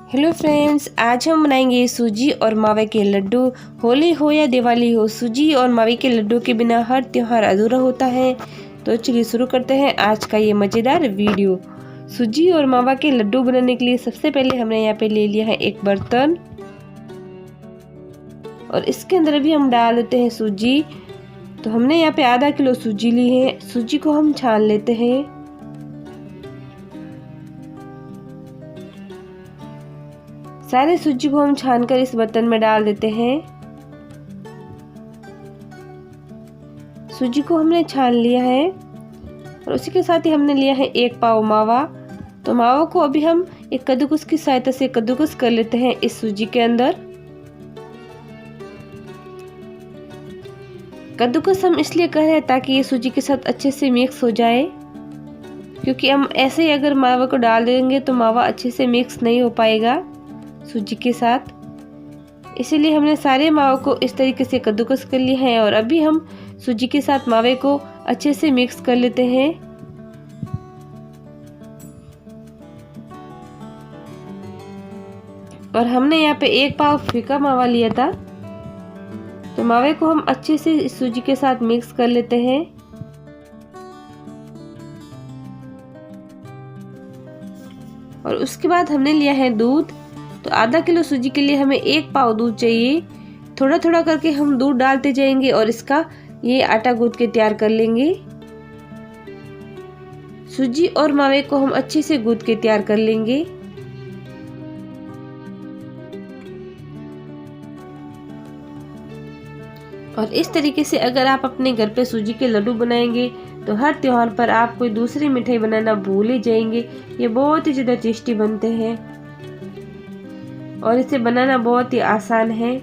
Hello friends, आज हम बनाएंगे सूजी और मावे के लड्डू। होली हो या दिवाली हो, सूजी और मावे के लड्डू के बिना हर त्यौहार अधूरा होता है। तो चलिए शुरू करते हैं आज का ये मज़ेदार वीडियो। सूजी और मावा के लड्डू बनाने के लिए सबसे पहले हमने यहाँ पे ले लिया है एक बर्तन और इसके अंदर भी हम डाल देते हैं सूजी। तो हमने यहाँ पे आधा किलो सूजी ली है। सूजी को हम छान लेते हैं। सारे सूजी को हम छानकर इस बर्तन में डाल देते हैं। सूजी को हमने छान लिया है और उसी के साथ ही हमने लिया है एक पाव मावा। तो मावा को अभी हम एक कद्दूकस की सहायता से कद्दूकस कर लेते हैं इस सूजी के अंदर। कद्दूकस हम इसलिए कर रहे हैं ताकि ये सूजी के साथ अच्छे से मिक्स हो जाए, क्योंकि हम ऐसे ही अगर मावा को डाल देंगे तो मावा अच्छे से मिक्स नहीं हो पाएगा सूजी के साथ। इसीलिए हमने सारे मावे को इस तरीके से कद्दूकस कर लिया है और अभी हम सूजी के साथ मावे को अच्छे से मिक्स कर लेते हैं। और हमने यहाँ पे एक पाव फीका मावा लिया था। तो मावे को हम अच्छे से इस सूजी के साथ मिक्स कर लेते हैं। और उसके बाद हमने लिया है दूध। तो आधा किलो सूजी के लिए हमें एक पाव दूध चाहिए। थोड़ा थोड़ा करके हम दूध डालते जाएंगे और इसका ये आटा गूंथ के तैयार कर लेंगे। सूजी और मावे को हम अच्छे से गूंथ के तैयार कर लेंगे। और इस तरीके से अगर आप अपने घर पे सूजी के लड्डू बनाएंगे तो हर त्योहार पर आप कोई दूसरी मिठाई बनाना भूल ही जाएंगे। ये बहुत ही ज़्यादा टेस्टी बनते हैं और इसे बनाना बहुत ही आसान है।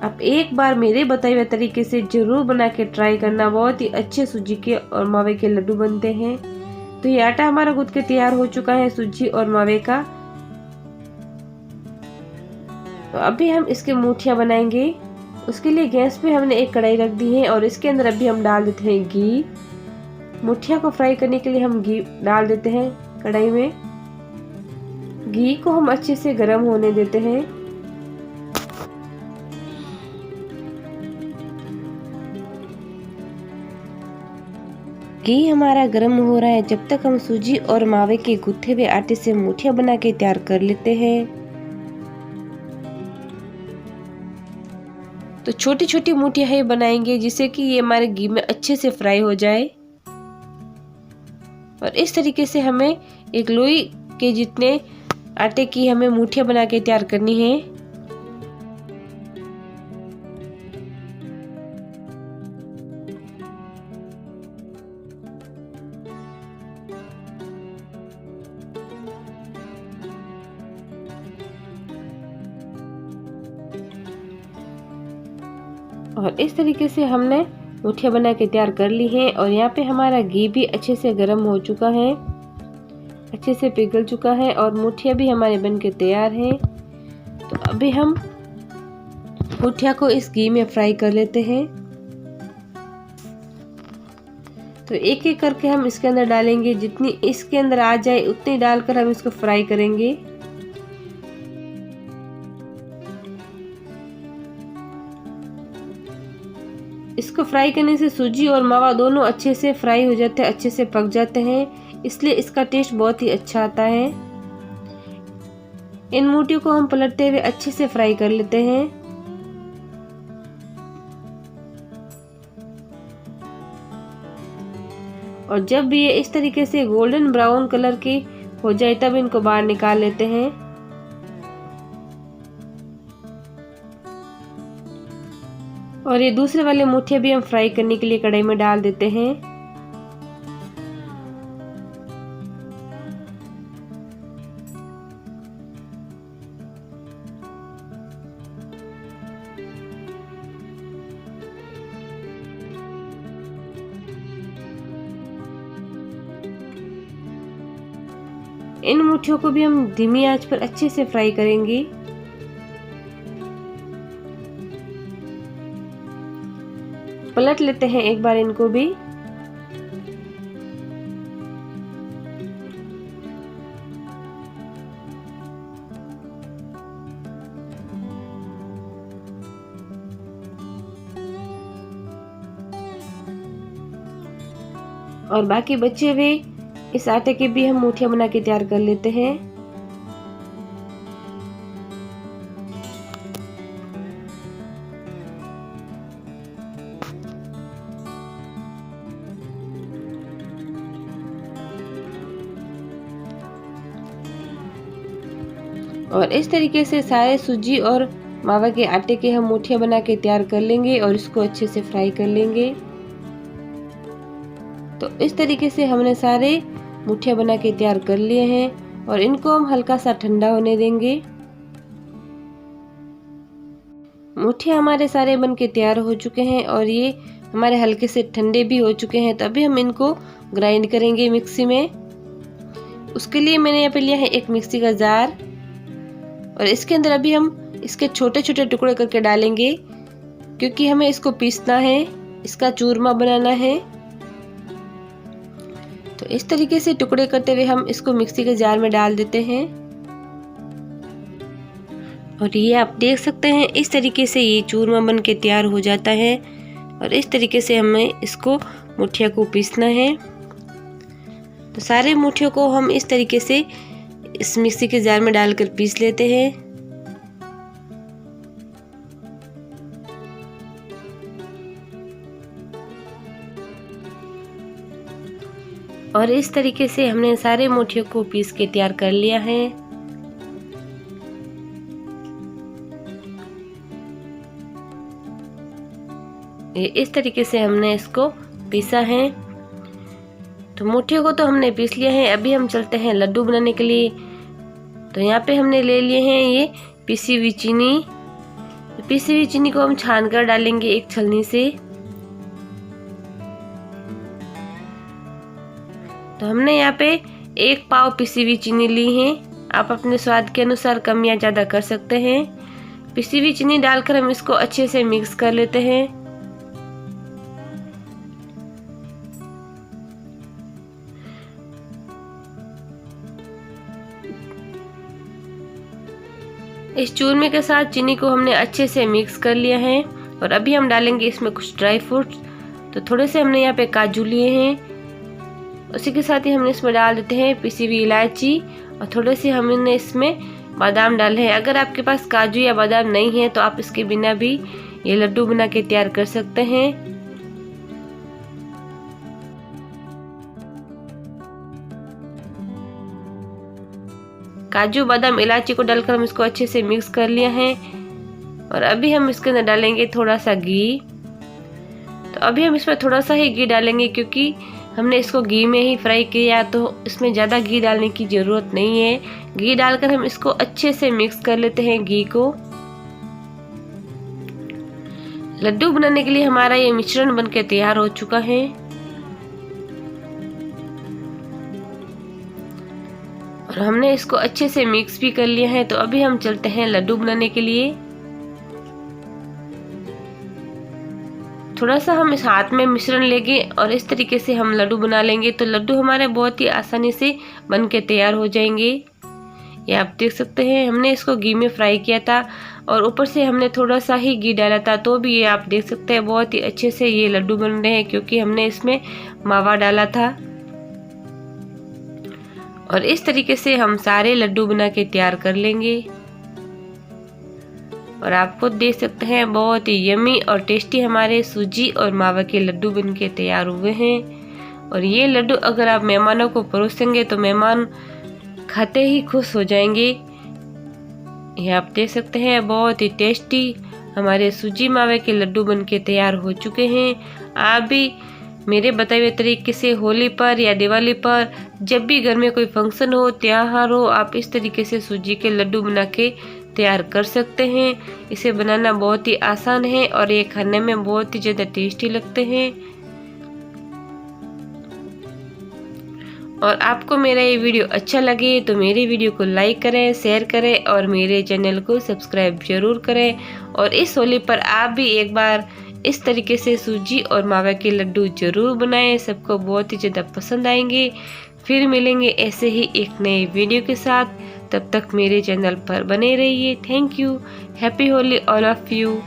आप एक बार मेरे बताए हुए तरीके से जरूर बना के ट्राई करना। बहुत ही अच्छे सूजी के और मावे के लड्डू बनते हैं। तो ये आटा हमारा गूंथ के तैयार हो चुका है सूजी और मावे का। तो अभी हम इसके मूठियाँ बनाएंगे। उसके लिए गैस पे हमने एक कढ़ाई रख दी है और इसके अंदर अभी हम डाल देते हैं घी। मूठियाँ को फ्राई करने के लिए हम घी डाल देते हैं कढ़ाई में। घी को हम अच्छे से गर्म होने देते हैं। घी हमारा गर्म हो रहा है, जब तक हम सूजी और मावे के गूथे हुए आटे से मूठियाँ बना के तैयार कर लेते हैं। तो छोटी छोटी मूठियाँ ही बनाएंगे जिससे कि ये हमारे घी में अच्छे से फ्राई हो जाए। और इस तरीके से हमें एक लोई के जितने आटे की हमें मूठियाँ बना के तैयार करनी है। और इस तरीके से हमने मूठियाँ बना के तैयार कर ली हैं। और यहाँ पे हमारा घी भी अच्छे से गर्म हो चुका है, अच्छे से पिघल चुका है और मूठियाँ भी हमारे बन के तैयार हैं। तो अभी हम मूठियाँ को इस घी में फ्राई कर लेते हैं। तो एक एक करके हम इसके अंदर डालेंगे। जितनी इसके अंदर आ जाए उतनी डालकर हम इसको फ्राई करेंगे। इसको फ्राई करने से सूजी और मावा दोनों अच्छे से फ्राई हो जाते हैं, अच्छे से पक जाते हैं, इसलिए इसका टेस्ट बहुत ही अच्छा आता है। इन मूठियों को हम पलटते हुए अच्छे से फ्राई कर लेते हैं। और जब भी ये इस तरीके से गोल्डन ब्राउन कलर की हो जाए तब इनको बाहर निकाल लेते हैं। और ये दूसरे वाले मूठियाँ भी हम फ्राई करने के लिए कढ़ाई में डाल देते हैं। इन मूठियों को भी हम धीमी आंच पर अच्छे से फ्राई करेंगे। पलट लेते हैं एक बार इनको भी। और बाकी बचे हुए इस आटे के भी हम मुठियाँ बना के तैयार कर लेते हैं। और इस तरीके से सारे सूजी और मावा के आटे के हम मुठियाँ बना के तैयार कर लेंगे और इसको अच्छे से फ्राई कर लेंगे। तो इस तरीके से हमने सारे मुठियाँ बना के तैयार कर लिए हैं और इनको हम हल्का सा ठंडा होने देंगे। मुठियाँ हमारे सारे बन के तैयार हो चुके हैं और ये हमारे हल्के से ठंडे भी हो चुके हैं। तो अभी हम इनको ग्राइंड करेंगे मिक्सी में। उसके लिए मैंने यहाँ पे लिया है एक मिक्सी का जार और इसके अंदर अभी हम इसके छोटे छोटे टुकड़े करके डालेंगे क्योंकि हमें इसको पीसना है, इसका चूरमा बनाना है। तो इस तरीके से टुकड़े करते हुए हम इसको मिक्सी के जार में डाल देते हैं और ये आप देख सकते हैं इस तरीके से ये चूरमा बन के तैयार हो जाता है। और इस तरीके से हमें इसको मुठिया को पीसना है। तो सारे मुठियों को हम इस तरीके से इस मिक्सी के जार में डालकर पीस लेते हैं। और इस तरीके से हमने सारे मुठियों को पीस के तैयार कर लिया है। ये इस तरीके से हमने इसको पीसा है। तो मुठियों को तो हमने पीस लिया है। अभी हम चलते हैं लड्डू बनाने के लिए। तो यहाँ पे हमने ले लिए हैं ये पिसी हुई चीनी। पिसी हुई चीनी को हम छान कर डालेंगे एक छलनी से। तो हमने यहाँ पे 1 पाव पिसी हुई चीनी ली है। आप अपने स्वाद के अनुसार कम या ज़्यादा कर सकते हैं। पिसी हुई चीनी डालकर हम इसको अच्छे से मिक्स कर लेते हैं। इस चूरमे के साथ चीनी को हमने अच्छे से मिक्स कर लिया है और अभी हम डालेंगे इसमें कुछ ड्राई फ्रूट्स। तो थोड़े से हमने यहाँ पे काजू लिए हैं। उसी के साथ ही हमने इसमें डाल देते हैं पिसी हुई इलायची और थोड़े से हमने इसमें बादाम डाले हैं। अगर आपके पास काजू या बादाम नहीं है तो आप इसके बिना भी ये लड्डू बना के तैयार कर सकते हैं। काजू बादाम इलायची को डालकर हम इसको अच्छे से मिक्स कर लिया है और अभी हम इसके अंदर डालेंगे थोड़ा सा घी। तो अभी हम इसमें थोड़ा सा ही घी डालेंगे क्योंकि हमने इसको घी में ही फ्राई किया, तो इसमें ज़्यादा घी डालने की ज़रूरत नहीं है। घी डालकर हम इसको अच्छे से मिक्स कर लेते हैं घी को। लड्डू बनाने के लिए हमारा ये मिश्रण बनके तैयार हो चुका है। और हमने इसको अच्छे से मिक्स भी कर लिया है। तो अभी हम चलते हैं लड्डू बनाने के लिए। थोड़ा सा हम इस हाथ में मिश्रण लेंगे और इस तरीके से हम लड्डू बना लेंगे तो लड्डू हमारे बहुत ही आसानी से बन के तैयार हो जाएंगे। ये आप देख सकते हैं हमने इसको घी में फ्राई किया था और ऊपर से हमने थोड़ा सा ही घी डाला था, तो भी ये आप देख सकते हैं बहुत ही अच्छे से ये लड्डू बन रहे हैं क्योंकि हमने इसमें मावा डाला था। और इस तरीके से हम सारे लड्डू बना के तैयार कर लेंगे। और आप खुद देख सकते हैं बहुत ही यमी और टेस्टी हमारे सूजी और मावा के लड्डू बन के तैयार हुए हैं। और ये लड्डू अगर आप मेहमानों को परोसेंगे तो मेहमान खाते ही खुश हो जाएंगे। ये आप देख सकते हैं बहुत ही टेस्टी हमारे सूजी मावे के लड्डू बन के तैयार हो चुके हैं। आप भी मेरे बताए हुए तरीके से होली पर या दिवाली पर जब भी घर में कोई फंक्शन हो, त्योहार हो, आप इस तरीके से सूजी के लड्डू बना के तैयार कर सकते हैं। इसे बनाना बहुत ही आसान है और ये खाने में बहुत ही ज़्यादा टेस्टी लगते हैं। और आपको मेरा ये वीडियो अच्छा लगे तो मेरे वीडियो को लाइक करें, शेयर करें और मेरे चैनल को सब्सक्राइब जरूर करें। और इस होली पर आप भी एक बार इस तरीके से सूजी और मावा के लड्डू जरूर बनाएं, सबको बहुत ही ज़्यादा पसंद आएंगे। फिर मिलेंगे ऐसे ही एक नए वीडियो के साथ, तब तक मेरे चैनल पर बने रहिए। Thank you. Happy Holi all of you.